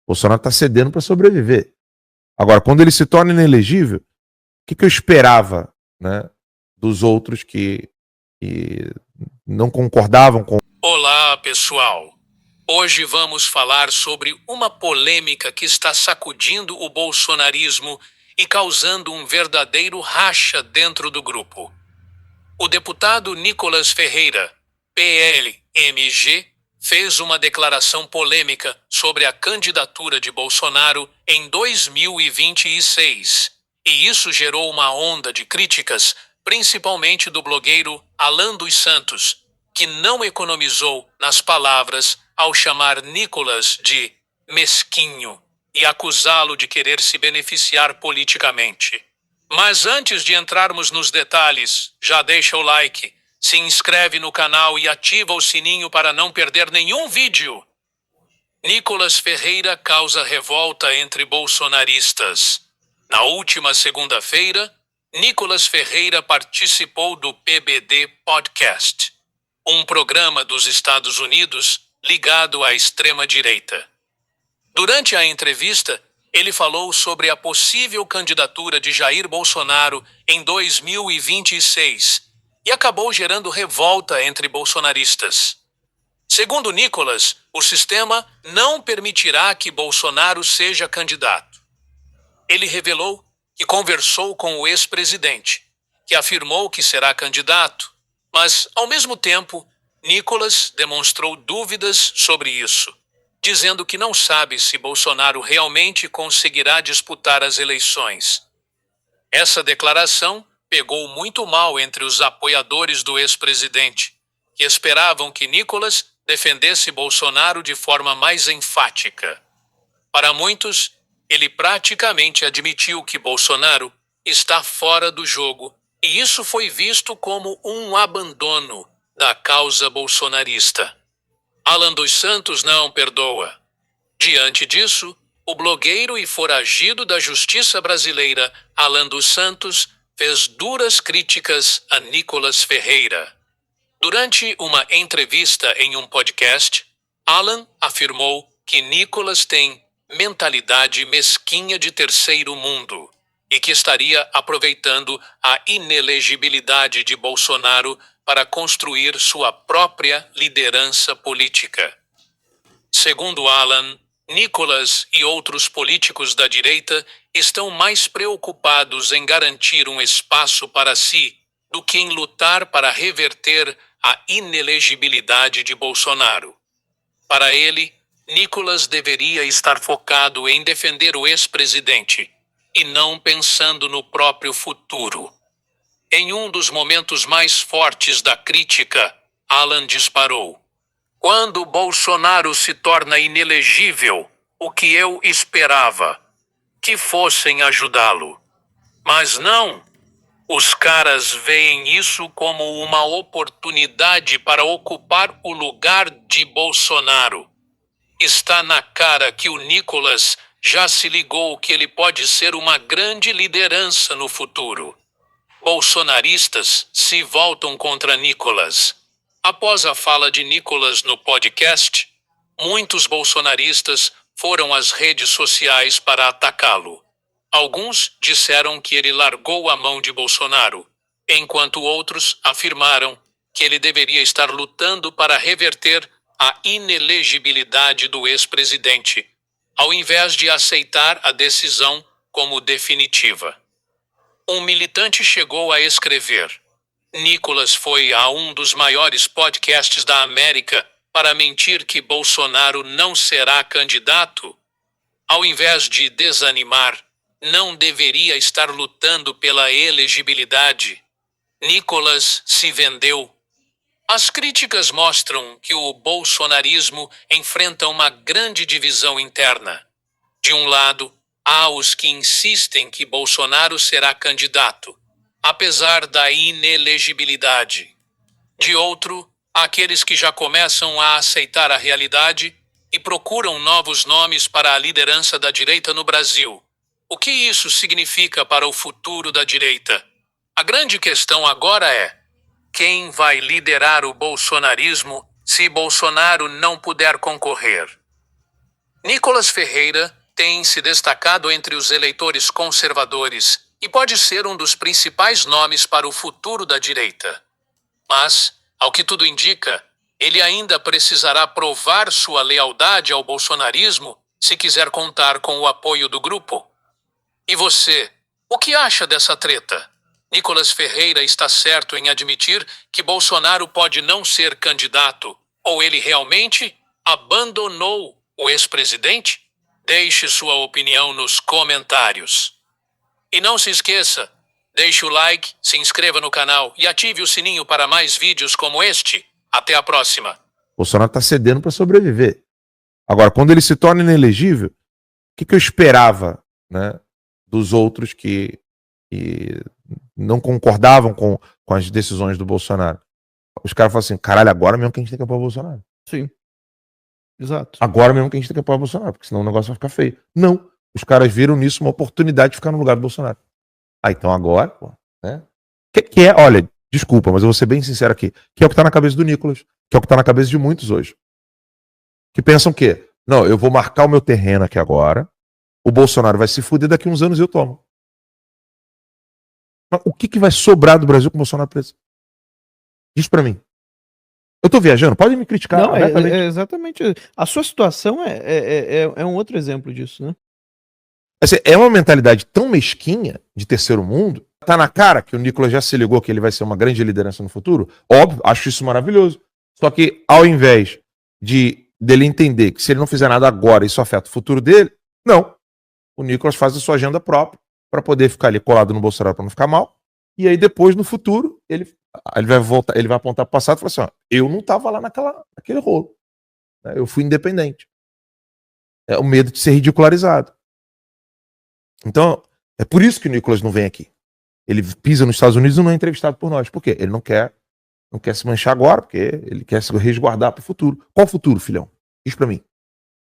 Bolsonaro está cedendo para sobreviver. Agora, quando ele se torna inelegível, o que eu esperava, né, dos outros que não concordavam com... Olá, pessoal. Hoje vamos falar sobre uma polêmica que está sacudindo o bolsonarismo e causando um verdadeiro racha dentro do grupo. O deputado Nicolas Ferreira, PL-MG, fez uma declaração polêmica sobre a candidatura de Bolsonaro em 2026, e isso gerou uma onda de críticas, principalmente do blogueiro Alan dos Santos, que não economizou nas palavras ao chamar Nicolas de mesquinho e acusá-lo de querer se beneficiar politicamente. Mas antes de entrarmos nos detalhes, já deixa o like, se inscreve no canal e ativa o sininho para não perder nenhum vídeo. Nicolas Ferreira causa revolta entre bolsonaristas. Na última segunda-feira, Nicolas Ferreira participou do PBD Podcast, um programa dos Estados Unidos ligado à extrema-direita. Durante a entrevista, ele falou sobre a possível candidatura de Jair Bolsonaro em 2026 e acabou gerando revolta entre bolsonaristas. Segundo Nicolas, o sistema não permitirá que Bolsonaro seja candidato. Ele revelou que conversou com o ex-presidente, que afirmou que será candidato, mas, ao mesmo tempo, Nicolas demonstrou dúvidas sobre isso, dizendo que não sabe se Bolsonaro realmente conseguirá disputar as eleições. Essa declaração pegou muito mal entre os apoiadores do ex-presidente, que esperavam que Nicolas defendesse Bolsonaro de forma mais enfática. Para muitos, ele praticamente admitiu que Bolsonaro está fora do jogo, e isso foi visto como um abandono da causa bolsonarista. Alan dos Santos não perdoa. Diante disso, o blogueiro e foragido da justiça brasileira, Alan dos Santos, fez duras críticas a Nicolas Ferreira. Durante uma entrevista em um podcast, Alan afirmou que Nicolas tem mentalidade mesquinha de terceiro mundo e que estaria aproveitando a inelegibilidade de Bolsonaro para construir sua própria liderança política. Segundo Alan, Nicolas e outros políticos da direita estão mais preocupados em garantir um espaço para si do que em lutar para reverter a inelegibilidade de Bolsonaro. Para ele, Nicolas deveria estar focado em defender o ex-presidente e não pensando no próprio futuro. Em um dos momentos mais fortes da crítica, Alan disparou: "Quando Bolsonaro se torna inelegível, o que eu esperava? Que fossem ajudá-lo. Mas não. Os caras veem isso como uma oportunidade para ocupar o lugar de Bolsonaro. Está na cara que o Nicolas já se ligou que ele pode ser uma grande liderança no futuro. Bolsonaristas se voltam contra Nicolas." Após a fala de Nicolas no podcast, muitos bolsonaristas foram às redes sociais para atacá-lo. Alguns disseram que ele largou a mão de Bolsonaro, enquanto outros afirmaram que ele deveria estar lutando para reverter a inelegibilidade do ex-presidente, ao invés de aceitar a decisão como definitiva. Um militante chegou a escrever: "Nicolas foi a um dos maiores podcasts da América para mentir que Bolsonaro não será candidato. Ao invés de desanimar, não deveria estar lutando pela elegibilidade. Nicolas se vendeu." As críticas mostram que o bolsonarismo enfrenta uma grande divisão interna. De um lado, há os que insistem que Bolsonaro será candidato, apesar da inelegibilidade. De outro, há aqueles que já começam a aceitar a realidade e procuram novos nomes para a liderança da direita no Brasil. O que isso significa para o futuro da direita? A grande questão agora é: quem vai liderar o bolsonarismo se Bolsonaro não puder concorrer? Nicolas Ferreira tem se destacado entre os eleitores conservadores e pode ser um dos principais nomes para o futuro da direita. Mas, ao que tudo indica, ele ainda precisará provar sua lealdade ao bolsonarismo se quiser contar com o apoio do grupo. E você, o que acha dessa treta? Nicolas Ferreira está certo em admitir que Bolsonaro pode não ser candidato, ou ele realmente abandonou o ex-presidente? Deixe sua opinião nos comentários. E não se esqueça, deixe o like, se inscreva no canal e ative o sininho para mais vídeos como este. Até a próxima. Bolsonaro está cedendo para sobreviver. Agora, quando ele se torna inelegível, o que eu esperava, né, dos outros que não concordavam com as decisões do Bolsonaro? Os caras falam assim, caralho, agora mesmo que a gente tem que apoiar o Bolsonaro. Sim. Exato. Agora mesmo que a gente tem que apoiar o Bolsonaro, porque senão o negócio vai ficar feio. Não. Os caras viram nisso uma oportunidade de ficar no lugar do Bolsonaro. Ah, então agora, pô, né? Que é, olha, desculpa, mas eu vou ser bem sincero aqui, que é o que tá na cabeça do Nicolas, que é o que tá na cabeça de muitos hoje. Que pensam que, não, eu vou marcar o meu terreno aqui agora, o Bolsonaro vai se fuder, daqui uns anos eu tomo. Mas o que vai sobrar do Brasil com o Bolsonaro preso? Diz pra mim. Eu tô viajando? Pode me criticar. Não, é exatamente. A sua situação é um outro exemplo disso, né? Assim, é uma mentalidade tão mesquinha de terceiro mundo. Tá na cara que o Nicolas já se ligou que ele vai ser uma grande liderança no futuro. Óbvio, acho isso maravilhoso. Só que ao invés dele entender que se ele não fizer nada agora, isso afeta o futuro dele, não. O Nicolas faz a sua agenda própria para poder ficar ali colado no Bolsonaro para não ficar mal. E aí depois, no futuro, ele vai voltar, ele vai apontar para o passado e falar assim, ó, eu não estava lá naquele rolo. Eu fui independente. É o medo de ser ridicularizado. Então, é por isso que o Nicolas não vem aqui. Ele pisa nos Estados Unidos e não é entrevistado por nós. Por quê? Ele não quer se manchar agora, porque ele quer se resguardar para o futuro. Qual futuro, filhão? Diz para mim.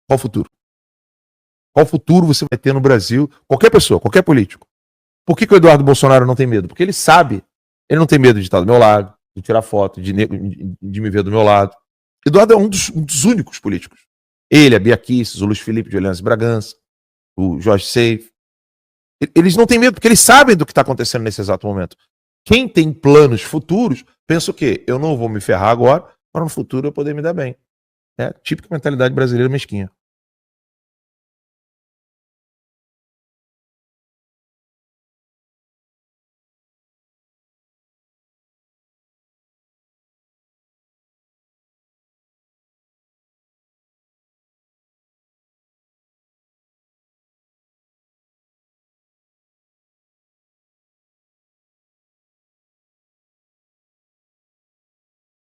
Qual futuro? Qual futuro você vai ter no Brasil? Qualquer pessoa, qualquer político. Por que o Eduardo Bolsonaro não tem medo? Porque ele sabe, ele não tem medo de estar do meu lado, de tirar foto, de me ver do meu lado. Eduardo é um dos únicos políticos. Ele, a Bia Kicis, o Luiz Felipe de Orleans Bragança, o Jorge Seif. Eles não têm medo, porque eles sabem do que está acontecendo nesse exato momento. Quem tem planos futuros, pensa o quê? Eu não vou me ferrar agora, para no futuro eu poder me dar bem. É a típica mentalidade brasileira mesquinha.